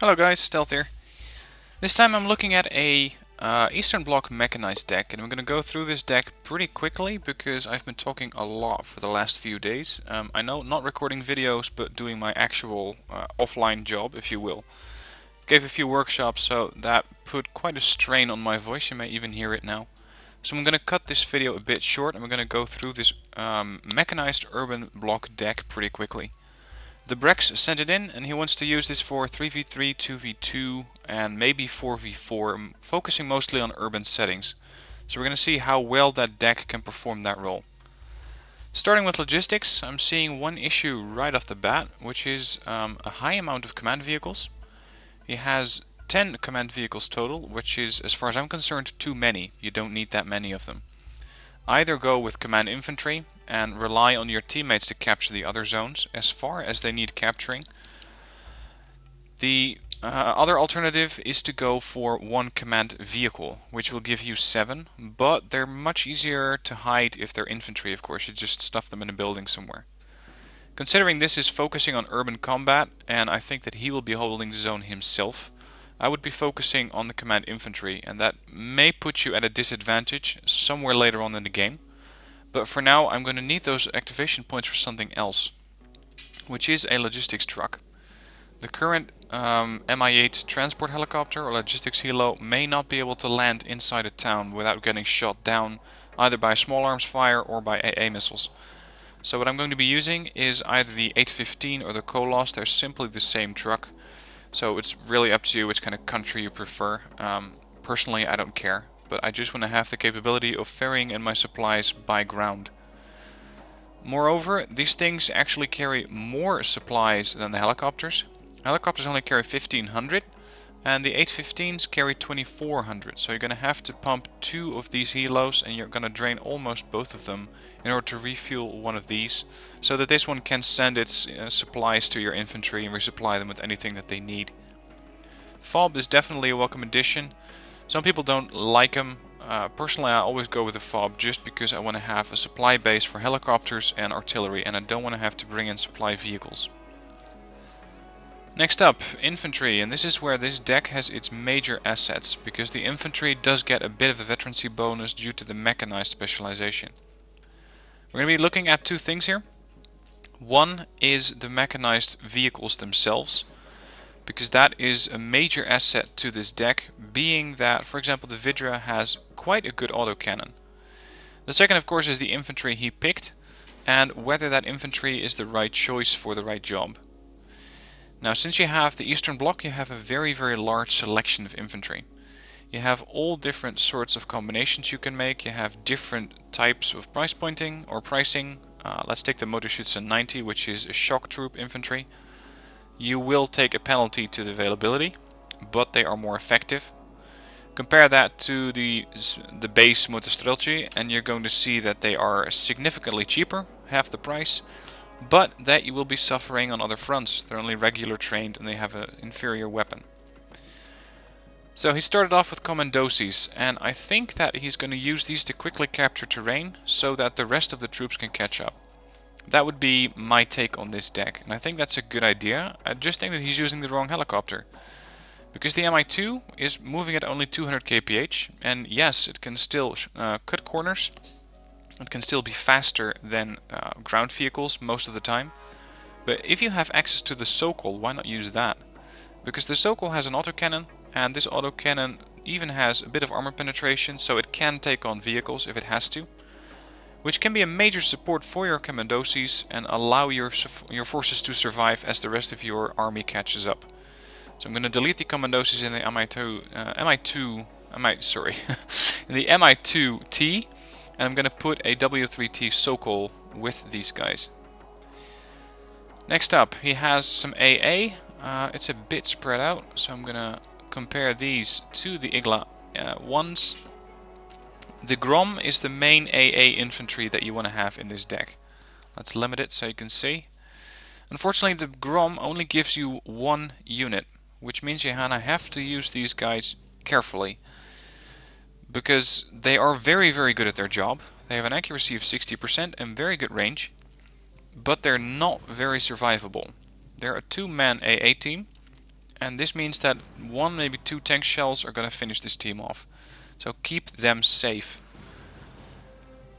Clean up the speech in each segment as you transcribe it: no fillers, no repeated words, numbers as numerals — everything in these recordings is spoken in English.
Hello guys, Stealth here. This time I'm looking at a Eastern Bloc Mechanized deck, and I'm going to go through this deck pretty quickly because I've been talking a lot for the last few days. I know, not recording videos, but doing my actual offline job, if you will. Gave a few workshops, so that put quite a strain on my voice. You may even hear it now. So I'm going to cut this video a bit short, and we're going to go through this Mechanized Urban Block deck pretty quickly. TheBrex sent it in, and he wants to use this for 3v3, 2v2, and maybe 4v4, focusing mostly on urban settings. So we're going to see how well that deck can perform that role. Starting with logistics, I'm seeing one issue right off the bat, which is a high amount of command vehicles. He has 10 command vehicles total, which is, as far as I'm concerned, too many. You don't need that many of them. Either go with command infantry and rely on your teammates to capture the other zones as far as they need capturing. The other alternative is to go for one command vehicle, which will give you 7, but they're much easier to hide if they're infantry, of course. You just stuff them in a building somewhere. Considering this is focusing on urban combat, and I think that he will be holding the zone himself, I would be focusing on the command infantry, and that may put you at a disadvantage somewhere later on in the game. But for now, I'm going to need those activation points for something else, which is a logistics truck. The current Mi-8 transport helicopter or logistics helo may not be able to land inside a town without getting shot down either by small arms fire or by AA missiles. So what I'm going to be using is either the 815 or the Kolos. They're simply the same truck. So it's really up to you which kind of country you prefer. Personally, I don't care, but I just want to have the capability of ferrying in my supplies by ground. Moreover, these things actually carry more supplies than the helicopters. Helicopters only carry 1500, and the 815s carry 2400. So you're going to have to pump 2 of these helos, and you're going to drain almost both of them in order to refuel one of these, so that this one can send its supplies to your infantry and resupply them with anything that they need. Fob is definitely a welcome addition. Some people don't like them. Personally, I always go with the fob just because I want to have a supply base for helicopters and artillery, and I don't want to have to bring in supply vehicles. Next up, infantry, and this is where this deck has its major assets, because the infantry does get a bit of a veterancy bonus due to the mechanized specialization. We're going to be looking at 2 things here. One is the mechanized vehicles themselves, because that is a major asset to this deck, being that, for example, the Vidra has quite a good autocannon. The second, of course, is the infantry he picked, and whether that infantry is the right choice for the right job. Now, since you have the Eastern Bloc, you have a very, very large selection of infantry. You have all different sorts of combinations you can make. You have different types of price pointing or pricing. Let's take the Motorschützen 90, which is a shock troop infantry. You will take a penalty to the availability, but they are more effective. Compare that to the base Motorstrelci, and you're going to see that they are significantly cheaper, half the price, but that you will be suffering on other fronts. They're only regular trained and they have an inferior weapon. So he started off with Commandosis, and I think that he's going to use these to quickly capture terrain so that the rest of the troops can catch up. That would be my take on this deck, and I think that's a good idea. I just think that he's using the wrong helicopter. Because the Mi-2 is moving at only 200 kph, and yes, it can still cut corners. It can still be faster than ground vehicles most of the time. But if you have access to the Sokol, why not use that? Because the Sokol has an autocannon, and this autocannon even has a bit of armor penetration, so it can take on vehicles if it has to, which can be a major support for your Commandosis and allow your forces to survive as the rest of your army catches up. So I'm going to delete the Commandosis in the in the Mi-2T, and I'm going to put a W3T Sokol with these guys. Next up, he has some AA. It's a bit spread out, so I'm going to compare these to the Igla ones. The Grom is the main AA infantry that you want to have in this deck. Let's limit it so you can see. Unfortunately, the Grom only gives you 1 unit, which means you have to use these guys carefully, because they are very, very good at their job. They have an accuracy of 60% and very good range, but they're not very survivable. They're a 2-man AA team, and this means that 1, maybe 2 tank shells are going to finish this team off. So keep them safe.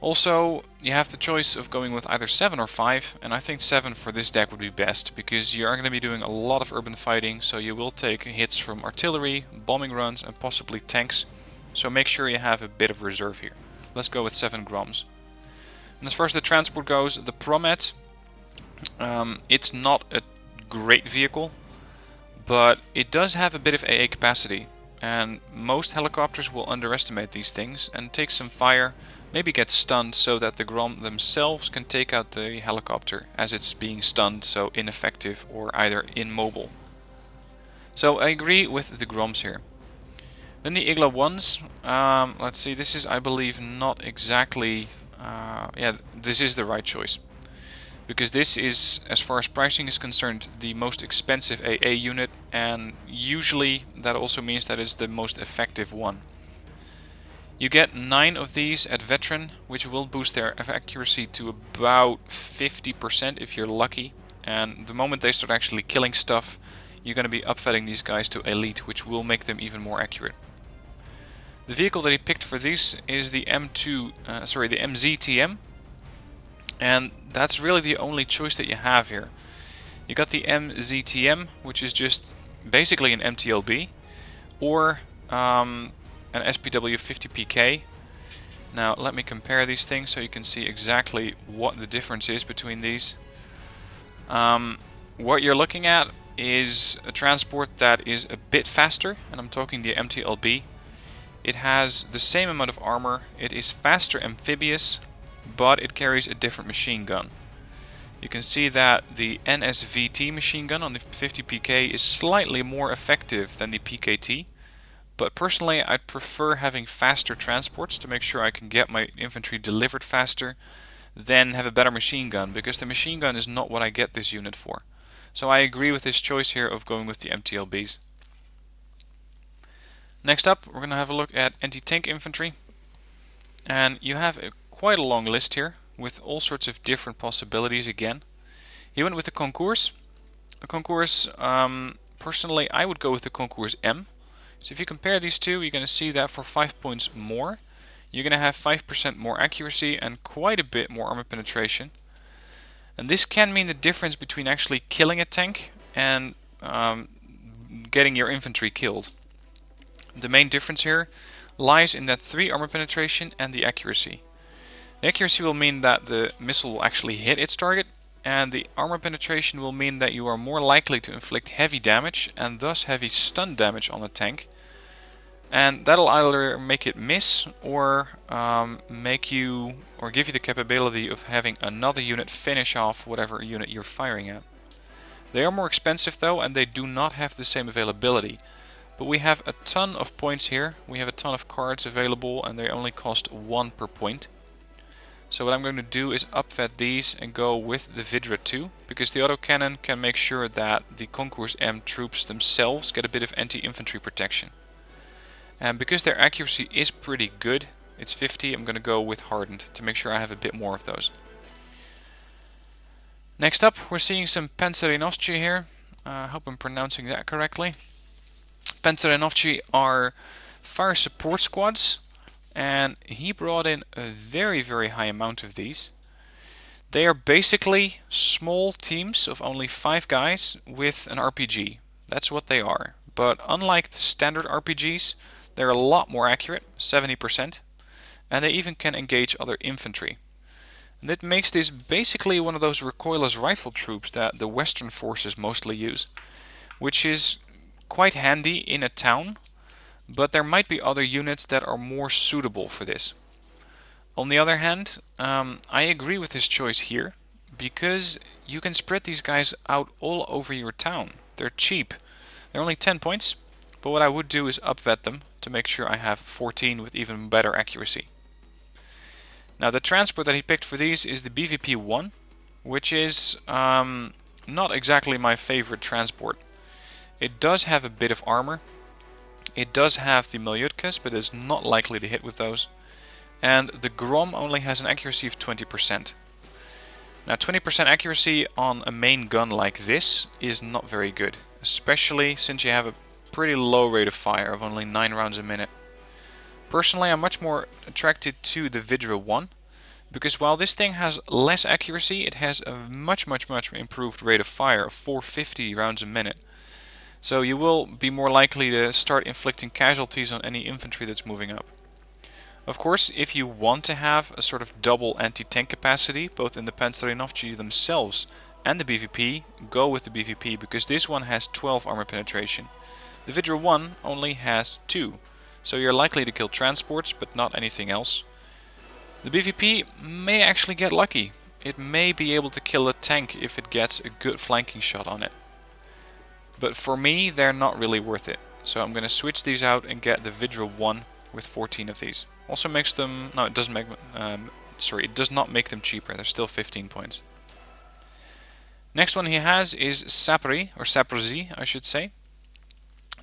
Also, you have the choice of going with either 7 or 5, and I think 7 for this deck would be best, because you are going to be doing a lot of urban fighting, so you will take hits from artillery, bombing runs, and possibly tanks. So make sure you have a bit of reserve here. Let's go with 7 Groms. And as far as the transport goes, the Promet, it's not a great vehicle, but it does have a bit of AA capacity, and most helicopters will underestimate these things and take some fire, maybe get stunned so that the Grom themselves can take out the helicopter as it's being stunned, so ineffective or either immobile. So I agree with the Groms here. Then the Igla 1s, let's see, this is I believe not exactly, yeah, this is the right choice. Because this is, as far as pricing is concerned, the most expensive AA unit, and usually that also means that it's the most effective one. You get 9 of these at Veteran, which will boost their accuracy to about 50% if you're lucky. And the moment they start actually killing stuff, you're going to be upfetting these guys to Elite, which will make them even more accurate. The vehicle that he picked for these is the MZTM. And that's really the only choice that you have here. You got the MZTM, which is just basically an MTLB, or an SPW 50PK. Now let me compare these things so you can see exactly what the difference is between these. What you're looking at is a transport that is a bit faster, and I'm talking the MTLB. It has the same amount of armor, it is faster amphibious, but it carries a different machine gun. You can see that the NSVT machine gun on the 50PK is slightly more effective than the PKT, but personally I'd prefer having faster transports to make sure I can get my infantry delivered faster than have a better machine gun, because the machine gun is not what I get this unit for. So I agree with this choice here of going with the MTLBs. Next up, we're going to have a look at anti-tank infantry, and you have quite a long list here with all sorts of different possibilities again. He went with the Concours. The Concours, personally I would go with the Concours M. So if you compare these two, you're going to see that for 5 points more, you're going to have 5% more accuracy and quite a bit more armor penetration. And this can mean the difference between actually killing a tank and getting your infantry killed. The main difference here lies in that 3 armor penetration and the accuracy. The accuracy will mean that the missile will actually hit its target, and the armor penetration will mean that you are more likely to inflict heavy damage and thus heavy stun damage on a tank. And that'll either make it miss or give you the capability of having another unit finish off whatever unit you're firing at. They are more expensive though, and they do not have the same availability. But we have a ton of points here, we have a ton of cards available, and they only cost 1 per point. So what I'm going to do is upvet these and go with the Vidra 2, because the autocannon can make sure that the Concours M troops themselves get a bit of anti-infantry protection. And because their accuracy is pretty good, it's 50, I'm going to go with Hardened to make sure I have a bit more of those. Next up, we're seeing some Panzerinovci here. I hope I'm pronouncing that correctly. Panzerinovci are fire support squads, and he brought in a very high amount of these. They are basically small teams of only 5 guys with an RPG. That's what they are. But unlike the standard RPGs, they're a lot more accurate, 70%, and they even can engage other infantry. And that makes this basically one of those recoilless rifle troops that the Western forces mostly use, which is quite handy in a town, but there might be other units that are more suitable for this. On the other hand, I agree with his choice here, because you can spread these guys out all over your town. They're cheap. They're only 10 points, but what I would do is upvet them to make sure I have 14 with even better accuracy. Now the transport that he picked for these is the BVP-1, which is not exactly my favorite transport. It does have a bit of armor, it does have the Malyutkas, but is not likely to hit with those, and the Grom only has an accuracy of 20%. Now 20% accuracy on a main gun like this is not very good, especially since you have a pretty low rate of fire of only 9 rounds a minute. Personally, I'm much more attracted to the Vidra 1, because while this thing has less accuracy, it has a much improved rate of fire of 450 rounds a minute. So you will be more likely to start inflicting casualties on any infantry that's moving up. Of course, if you want to have a sort of double anti-tank capacity, both in the Panzerinovci themselves and the BVP, go with the BVP, because this one has 12 armor penetration. The Vidra 1 only has 2, so you're likely to kill transports, but not anything else. The BVP may actually get lucky. It may be able to kill a tank if it gets a good flanking shot on it. But for me, they're not really worth it. So I'm going to switch these out and get the Vidra 1 with 14 of these. Also makes them... no, it doesn't make... it does not make them cheaper. They're still 15 points. Next one he has is Sapri, or Saprozi, I should say.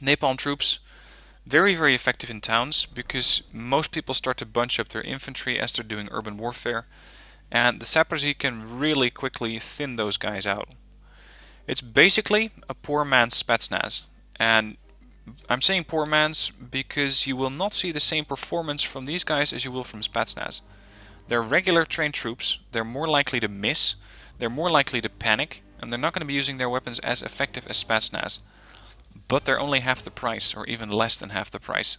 Napalm troops. Very effective in towns, because most people start to bunch up their infantry as they're doing urban warfare. And the Saprozi can really quickly thin those guys out. It's basically a poor man's Spetsnaz. And I'm saying poor man's because you will not see the same performance from these guys as you will from Spetsnaz. They're regular trained troops, they're more likely to miss, they're more likely to panic, and they're not going to be using their weapons as effective as Spetsnaz. But they're only half the price, or even less than half the price.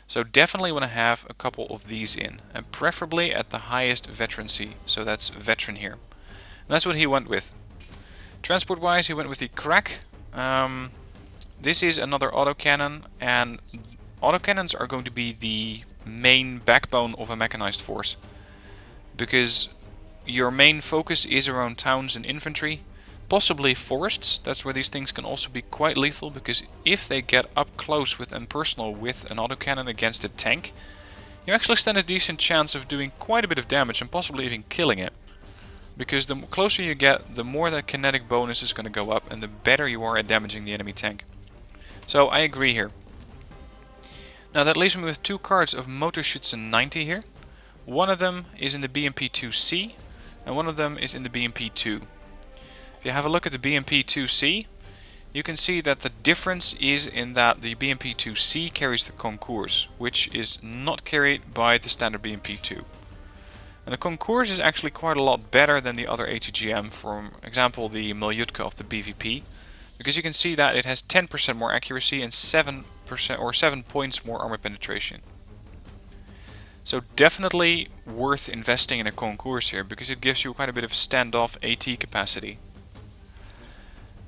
So definitely want to have a couple of these in, and preferably at the highest veterancy, so that's veteran here. And that's what he went with. Transport wise, he went with the Krak. This is another autocannon, and autocannons are going to be the main backbone of a mechanized force, because your main focus is around towns and infantry, possibly forests. That's where these things can also be quite lethal, because if they get up close with and personal with an autocannon against a tank, you actually stand a decent chance of doing quite a bit of damage and possibly even killing it. Because the closer you get, the more that kinetic bonus is going to go up and the better you are at damaging the enemy tank. So I agree here. Now that leaves me with 2 cards of Motorschützen 90 here. One of them is in the BMP-2C and one of them is in the BMP-2. If you have a look at the BMP-2C, you can see that the difference is in that the BMP-2C carries the Concours, which is not carried by the standard BMP-2. And the Concours is actually quite a lot better than the other ATGM, for example the Milyutka of the BVP, because you can see that it has 10% more accuracy and 7% or 7 points more armor penetration. So definitely worth investing in a Concours here, because it gives you quite a bit of standoff AT capacity.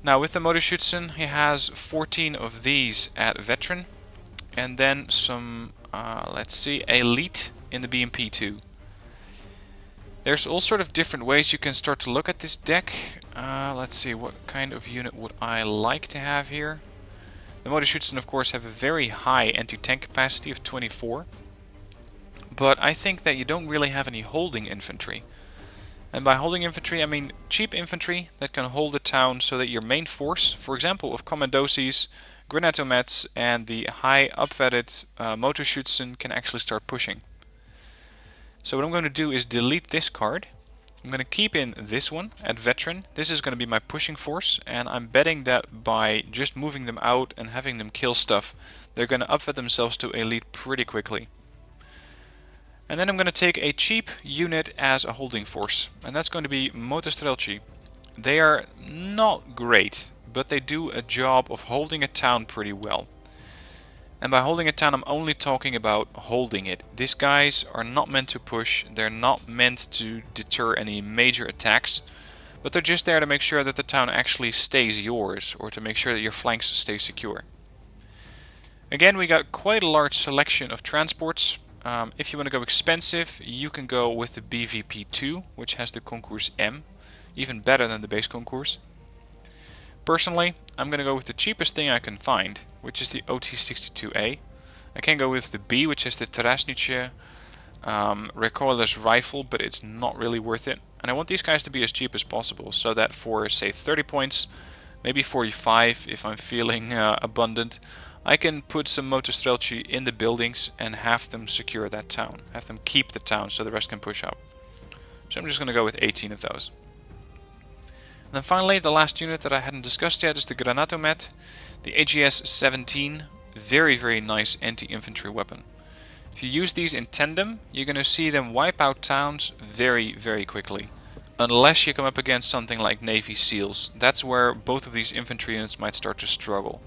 Now with the Motorschützen, he has 14 of these at veteran, and then some, let's see, elite in the BMP-2. There's all sort of different ways you can start to look at this deck. Let's see, what kind of unit would I like to have here? The Motorschützen, of course, have a very high anti-tank capacity of 24. But I think that you don't really have any holding infantry. And by holding infantry, I mean cheap infantry that can hold a town so that your main force, for example, of Commandosis, Granatomets, and the high upvetted Motorschützen can actually start pushing. So what I'm going to do is delete this card. I'm going to keep in this one at veteran. This is going to be my pushing force, and I'm betting that by just moving them out and having them kill stuff, they're going to upvet themselves to elite pretty quickly. And then I'm going to take a cheap unit as a holding force, and that's going to be Motostrelci. They are not great, but they do a job of holding a town pretty well. And by holding a town, I'm only talking about holding it. These guys are not meant to push, they're not meant to deter any major attacks, but they're just there to make sure that the town actually stays yours, or to make sure that your flanks stay secure. Again, we got quite a large selection of transports. If you want to go expensive, you can go with the BVP-2, which has the Concours M, even better than the base Concours. Personally, I'm going to go with the cheapest thing I can find, which is the OT-62A. I can go with the B, which is the Tarasnice recoilless rifle, but it's not really worth it. And I want these guys to be as cheap as possible, so that for, say, 30 points, maybe 45 if I'm feeling abundant, I can put some Motostrelci in the buildings and have them secure that town. Have them keep the town so the rest can push up. So I'm just going to go with 18 of those. And then finally, the last unit that I hadn't discussed yet is the Granatomet, the AGS-17, very nice anti-infantry weapon. If you use these in tandem, you're going to see them wipe out towns very quickly. Unless you come up against something like Navy SEALs, that's where both of these infantry units might start to struggle.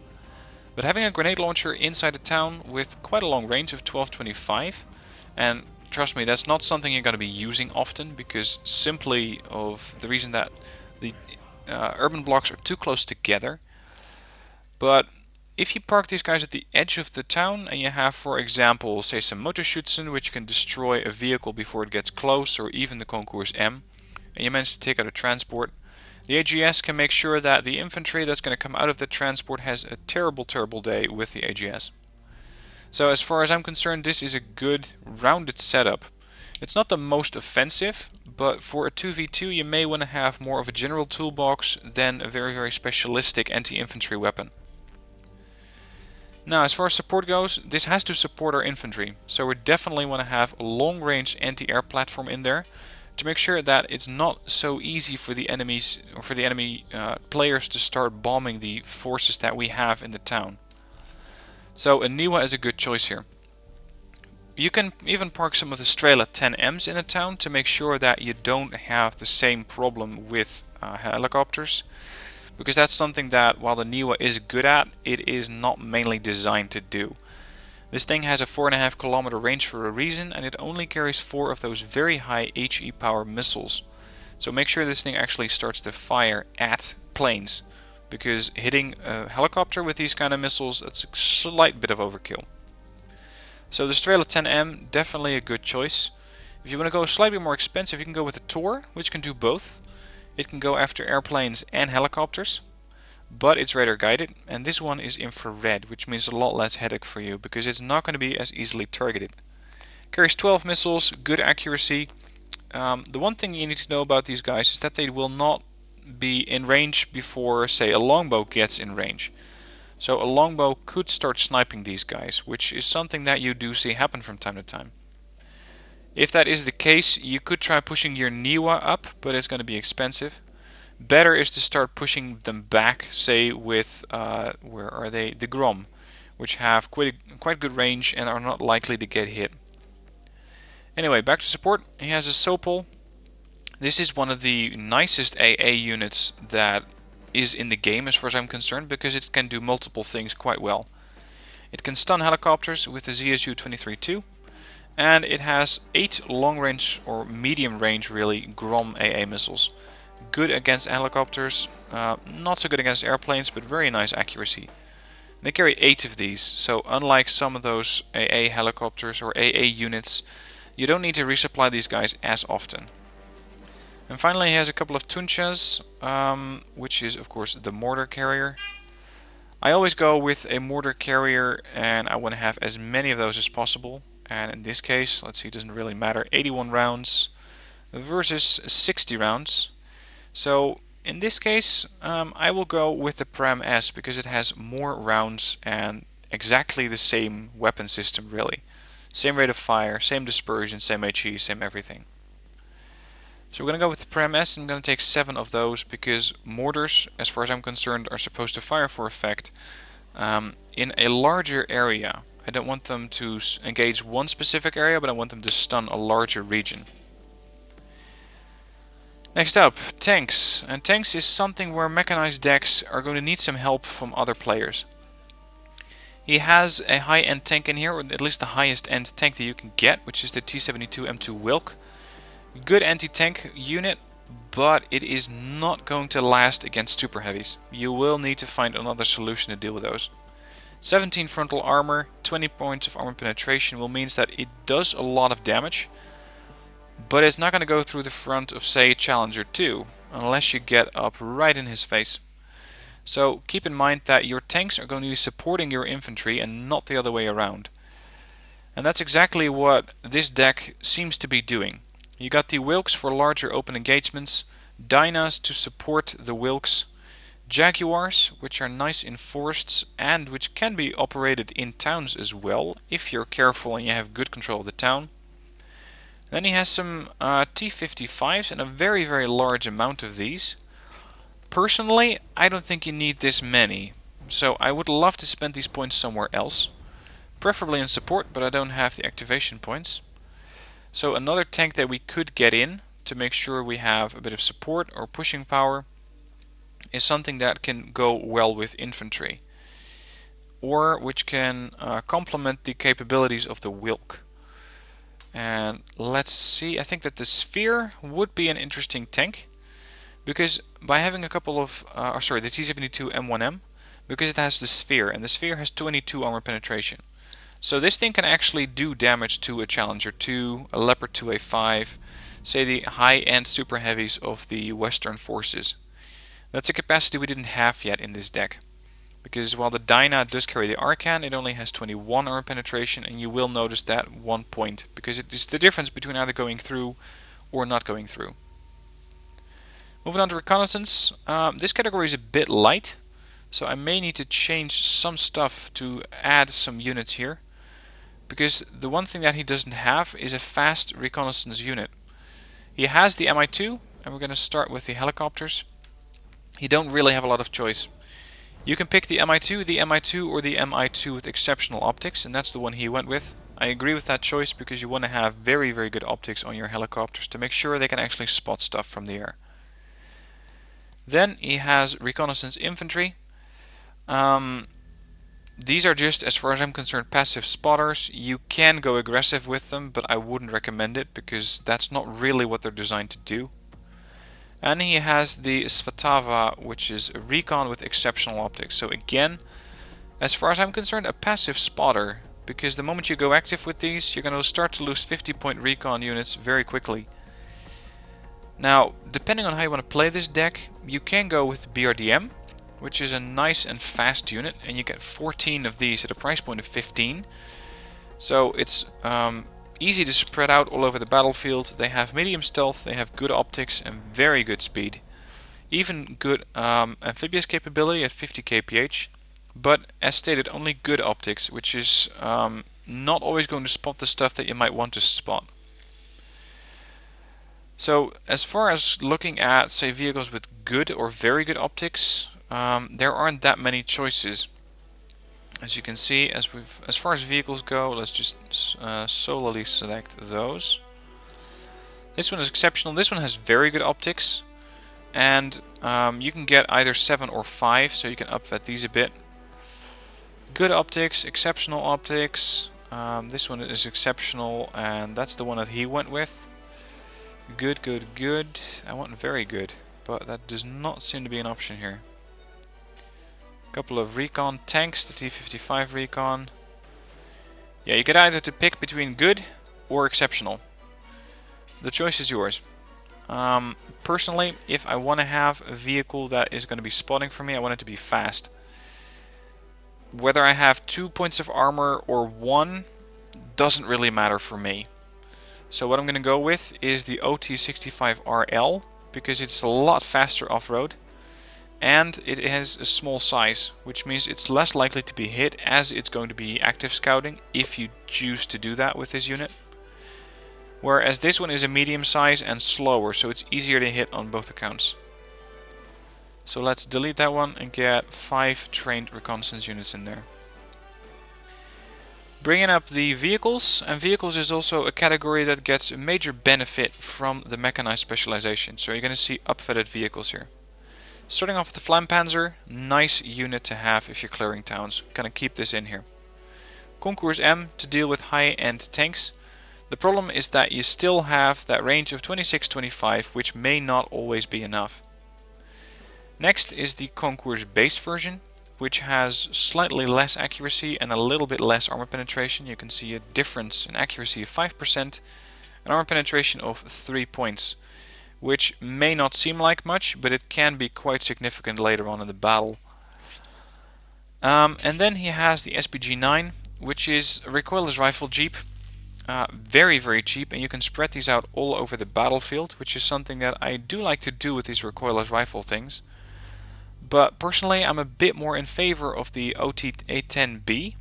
But having a grenade launcher inside a town with quite a long range of 1225, and trust me, that's not something you're going to be using often, because simply of the reason that the urban blocks are too close together. But if you park these guys at the edge of the town and you have, for example, say some Motorschützen which can destroy a vehicle before it gets close, or even the Concours M, and you manage to take out a transport, the AGS can make sure that the infantry that's going to come out of the transport has a terrible day with the AGS. So as far as I'm concerned, this is a good rounded setup. It's not the most offensive, but for a 2v2 you may want to have more of a general toolbox than a very specialistic anti-infantry weapon. Now, as far as support goes, this has to support our infantry, so we definitely want to have a long-range anti-air platform in there to make sure that it's not so easy for the enemies or for the enemy players to start bombing the forces that we have in the town. So a Niwa is a good choice here. You can even park some of the Strela 10Ms in the town to make sure that you don't have the same problem with helicopters. Because that's something that, while the Niwa is good at, it is not mainly designed to do. This thing has a 4.5 kilometer range for a reason, and it only carries 4 of those very high HE power missiles. So make sure this thing actually starts to fire at planes, because hitting a helicopter with these kind of missiles, that's a slight bit of overkill. So the Strela 10M, definitely a good choice. If you want to go slightly more expensive, you can go with the Tor, which can do both. It can go after airplanes and helicopters, but it's radar guided, and this one is infrared, which means a lot less headache for you, because it's not going to be as easily targeted. Carries 12 missiles, good accuracy. The one thing you need to know about these guys is that they will not be in range before, say, a longbow gets in range. So a longbow could start sniping these guys, which is something that you do see happen from time to time. If that is the case, you could try pushing your Niwa up, but it's going to be expensive. Better is to start pushing them back, say with, where are they? The Grom, which have quite good range and are not likely to get hit. Anyway, back to support. He has a Sopol. This is one of the nicest AA units that is in the game as far as I'm concerned, because it can do multiple things quite well. It can stun helicopters with the ZSU-23-2. And it has 8 long-range, or medium-range really, Grom AA missiles. Good against helicopters, not so good against airplanes, but very nice accuracy. They carry 8 of these, so unlike some of those AA helicopters or AA units, you don't need to resupply these guys as often. And finally he has a couple of Tunchas, which is of course the mortar carrier. I always go with a mortar carrier, and I want to have as many of those as possible. And in this case, let's see, it doesn't really matter, 81 rounds versus 60 rounds. So in this case, I will go with the Pram S, because it has more rounds and exactly the same weapon system really. Same rate of fire, same dispersion, same HE, same everything. So we're going to go with the Pram S, and I'm going to take 7 of those, because mortars, as far as I'm concerned, are supposed to fire for effect in a larger area. I don't want them to engage one specific area, but I want them to stun a larger region. Next up, tanks. And tanks is something where mechanized decks are going to need some help from other players. He has a high-end tank in here, or at least the highest end tank that you can get, which is the T-72 M2 Wilk. Good anti-tank unit, but it is not going to last against super heavies. You will need to find another solution to deal with those. 17 frontal armor, 20 points of armor penetration will mean that it does a lot of damage, but it's not going to go through the front of, say, Challenger 2, unless you get up right in his face. So keep in mind that your tanks are going to be supporting your infantry and not the other way around. And that's exactly what this deck seems to be doing. You got the Wilks for larger open engagements, Dynas to support the Wilks, Jaguars, which are nice in forests and which can be operated in towns as well, if you're careful and you have good control of the town. Then he has some T-55s and a very large amount of these. Personally, I don't think you need this many. So I would love to spend these points somewhere else. Preferably in support, but I don't have the activation points. So another tank that we could get in to make sure we have a bit of support or pushing power is something that can go well with infantry, or which can complement the capabilities of the Wilk. And let's see, I think that the Sphere would be an interesting tank, because by having a couple of, the T-72 M1M, because it has the Sphere, and the Sphere has 22 armor penetration. So this thing can actually do damage to a Challenger 2, a Leopard 2A5, say the high-end super heavies of the Western forces. That's a capacity we didn't have yet in this deck. Because while the Dyna does carry the Arcan, it only has 21 armor penetration, and you will notice that 1 point, because it is the difference between either going through or not going through. Moving on to Reconnaissance, this category is a bit light, so I may need to change some stuff to add some units here. Because the one thing that he doesn't have is a fast reconnaissance unit. He has the Mi-2, and we're going to start with the helicopters. You don't really have a lot of choice. You can pick the Mi-2, or the Mi-2 with exceptional optics, and that's the one he went with. I agree with that choice because you want to have very, very good optics on your helicopters to make sure they can actually spot stuff from the air. Then he has Reconnaissance Infantry. These are just, as far as I'm concerned, passive spotters. You can go aggressive with them, but I wouldn't recommend it because that's not really what they're designed to do. And he has the Futaba, which is a recon with exceptional optics. So again, as far as I'm concerned, a passive spotter, because the moment you go active with these, you're going to start to lose 50-point recon units very quickly. Now, depending on how you want to play this deck, you can go with BRDM, which is a nice and fast unit, and you get 14 of these at a price point of 15. So it's easy to spread out all over the battlefield. They have medium stealth, they have good optics and very good speed. Even good amphibious capability at 50 kph, but as stated, only good optics, which is not always going to spot the stuff that you might want to spot. So as far as looking at, say, vehicles with good or very good optics, there aren't that many choices. As you can see, as far as vehicles go, let's just solely select those. This one is exceptional. This one has very good optics, and you can get either 7 or 5, so you can upvet these a bit. Good optics, exceptional optics. This one is exceptional, and that's the one that he went with. Good, good, good. I want very good, but that does not seem to be an option here. Couple of Recon Tanks, the T-55 Recon. Yeah, you get either to pick between good or exceptional. The choice is yours. Personally, if I want to have a vehicle that is going to be spotting for me, I want it to be fast. Whether I have 2 points of armor or 1 doesn't really matter for me. So what I'm going to go with is the OT65RL, because it's a lot faster off-road. And it has a small size, which means it's less likely to be hit as it's going to be active scouting if you choose to do that with this unit. Whereas this one is a medium size and slower, so it's easier to hit on both accounts. So let's delete that one and get 5 trained reconnaissance units in there. Bringing up the vehicles, and vehicles is also a category that gets a major benefit from the mechanized specialization. So you're going to see upfitted vehicles here. Starting off with the Flam Panzer, nice unit to have if you're clearing towns. Gonna keep this in here. Concours M to deal with high-end tanks. The problem is that you still have that range of 26-25, which may not always be enough. Next is the Concours base version, which has slightly less accuracy and a little bit less armor penetration. You can see a difference in accuracy of 5% and armor penetration of 3 points. Which may not seem like much, but it can be quite significant later on in the battle. And then he has the SPG-9, which is a recoilless rifle jeep. Very, very cheap, and you can spread these out all over the battlefield, which is something that I do like to do with these recoilless rifle things. But personally, I'm a bit more in favor of the OT-A10B,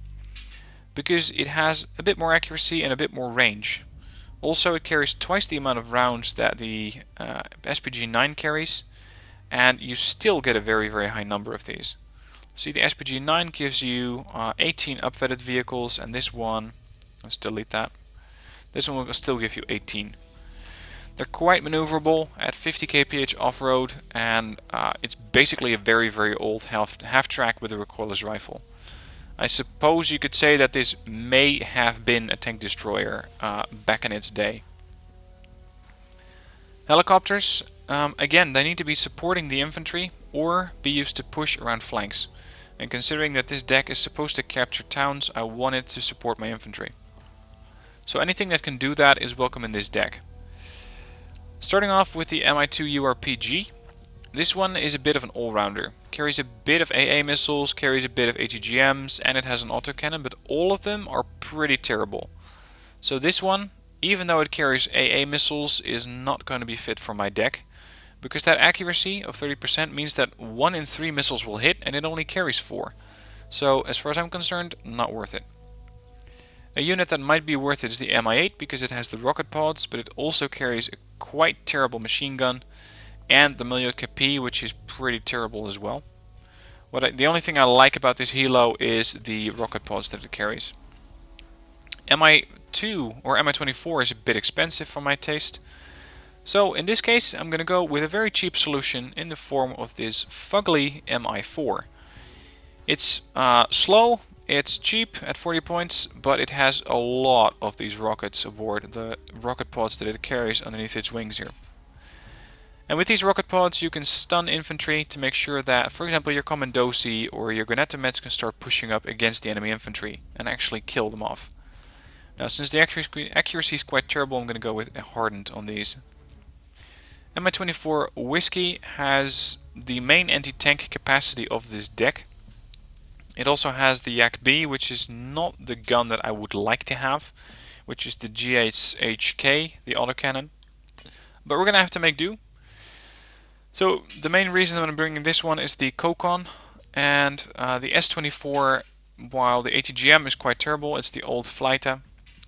because it has a bit more accuracy and a bit more range. Also, it carries twice the amount of rounds that the SPG-9 carries, and you still get a very, very high number of these. See, the SPG-9 gives you 18 upfitted vehicles, and this one, let's delete that, this one will still give you 18. They're quite maneuverable at 50 kph off-road, and it's basically a very, very old half-track with a recoilless rifle. I suppose you could say that this may have been a tank destroyer back in its day. Helicopters, again, they need to be supporting the infantry or be used to push around flanks. And considering that this deck is supposed to capture towns, I want it to support my infantry. So anything that can do that is welcome in this deck. Starting off with the Mi-2 URPG, this one is a bit of an all-rounder. Carries a bit of AA missiles, carries a bit of ATGMs, and it has an autocannon, but all of them are pretty terrible. So this one, even though it carries AA missiles, is not going to be fit for my deck, because that accuracy of 30% means that 1 in 3 missiles will hit, and it only carries 4. So as far as I'm concerned, not worth it. A unit that might be worth it is the Mi-8, because it has the rocket pods, but it also carries a quite terrible machine gun, and the Milieu Capi, which is pretty terrible as well. The only thing I like about this helo is the rocket pods that it carries. Mi-2 or Mi-24 is a bit expensive for my taste. So in this case I'm going to go with a very cheap solution in the form of this fugly Mi-4. It's slow, it's cheap at 40 points, but it has a lot of these rockets aboard, the rocket pods that it carries underneath its wings here. And with these rocket pods you can stun infantry to make sure that, for example, your Commandosi or your Granatomets can start pushing up against the enemy infantry and actually kill them off. Now since the accuracy is quite terrible, I'm going to go with a hardened on these. Mi-24 Whiskey has the main anti-tank capacity of this deck. It also has the Yak-B, which is not the gun that I would like to have, which is the GHK, the autocannon. But we're going to have to make do. So the main reason that I'm bringing this one is the Kokon, and the S-24, while the ATGM is quite terrible, it's the old Fleita.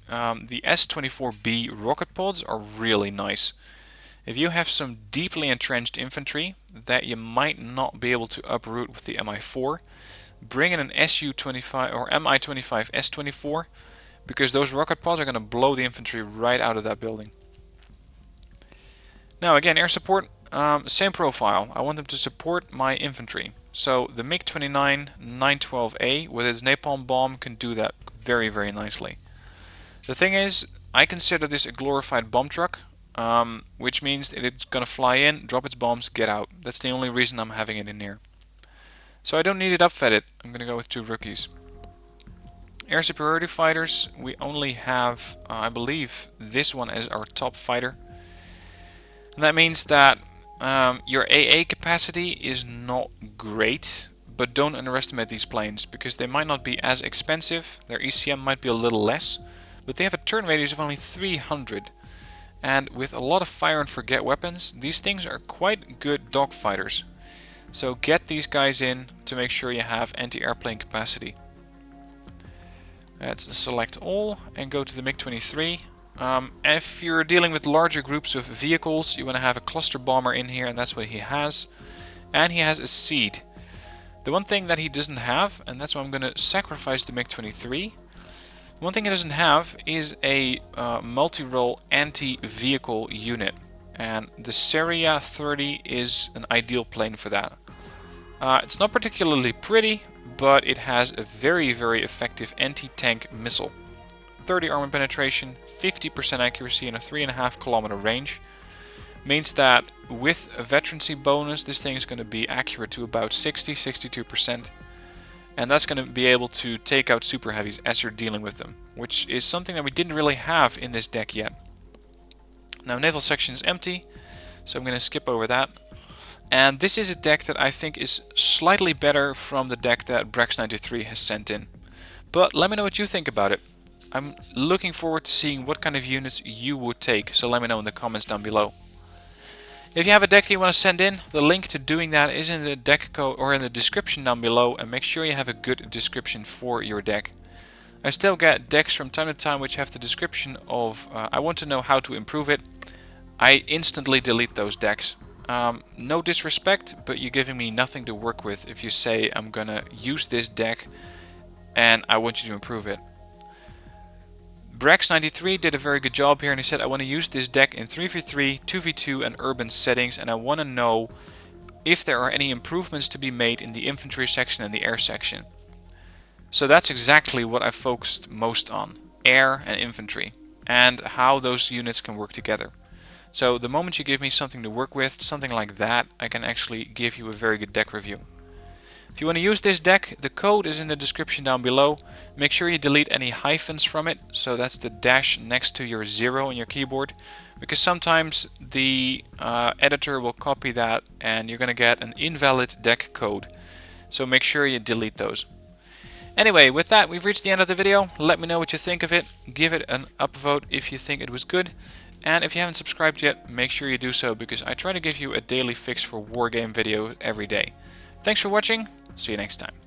The S-24B rocket pods are really nice. If you have some deeply entrenched infantry that you might not be able to uproot with the Mi-4, bring in an SU-25 or Mi-25 S-24, because those rocket pods are going to blow the infantry right out of that building. Now again, air support, same profile. I want them to support my infantry. So the MiG-29 912A with its napalm bomb can do that very, very nicely. The thing is, I consider this a glorified bomb truck, which means that it's going to fly in, drop its bombs, get out. That's the only reason I'm having it in here. So I don't need it upfitted. I'm going to go with 2 rookies. Air superiority fighters, we only have, I believe, this one as our top fighter. And that means that your AA capacity is not great, but don't underestimate these planes, because they might not be as expensive, their ECM might be a little less, but they have a turn radius of only 300. And with a lot of fire and forget weapons, these things are quite good dogfighters. So get these guys in to make sure you have anti-airplane capacity. Let's select all and go to the MiG-23. If you're dealing with larger groups of vehicles, you want to have a cluster bomber in here, and that's what he has. And he has a seed. The one thing that he doesn't have, and that's why I'm going to sacrifice the MiG-23, one thing he doesn't have is a multi-role anti-vehicle unit. And the Seria 30 is an ideal plane for that. It's not particularly pretty, but it has a very, very effective anti-tank missile. 30 armor penetration, 50% accuracy, and a 3.5 kilometer range. Means that with a veterancy bonus, this thing is going to be accurate to about 60-62%. And that's going to be able to take out super heavies as you're dealing with them, which is something that we didn't really have in this deck yet. Now naval section is empty, so I'm going to skip over that. And this is a deck that I think is slightly better from the deck that TheBrex93 has sent in. But let me know what you think about it. I'm looking forward to seeing what kind of units you would take, so let me know in the comments down below. If you have a deck that you want to send in, the link to doing that is in the deck code or in the description down below, and make sure you have a good description for your deck. I still get decks from time to time which have the description of I want to know how to improve it. I instantly delete those decks. No disrespect, but you're giving me nothing to work with if you say I'm gonna use this deck and I want you to improve it. TheBrex93 did a very good job here, and he said I want to use this deck in 3v3, 2v2 and urban settings, and I want to know if there are any improvements to be made in the infantry section and the air section. So that's exactly what I focused most on, air and infantry, and how those units can work together. So the moment you give me something to work with, something like that, I can actually give you a very good deck review. If you want to use this deck, the code is in the description down below. Make sure you delete any hyphens from it, so that's the dash next to your 0 on your keyboard, because sometimes the editor will copy that and you're going to get an invalid deck code. So make sure you delete those. Anyway, with that, we've reached the end of the video. Let me know what you think of it. Give it an upvote if you think it was good. And if you haven't subscribed yet, make sure you do so, because I try to give you a daily fix for Wargame video every day. Thanks for watching. See you next time.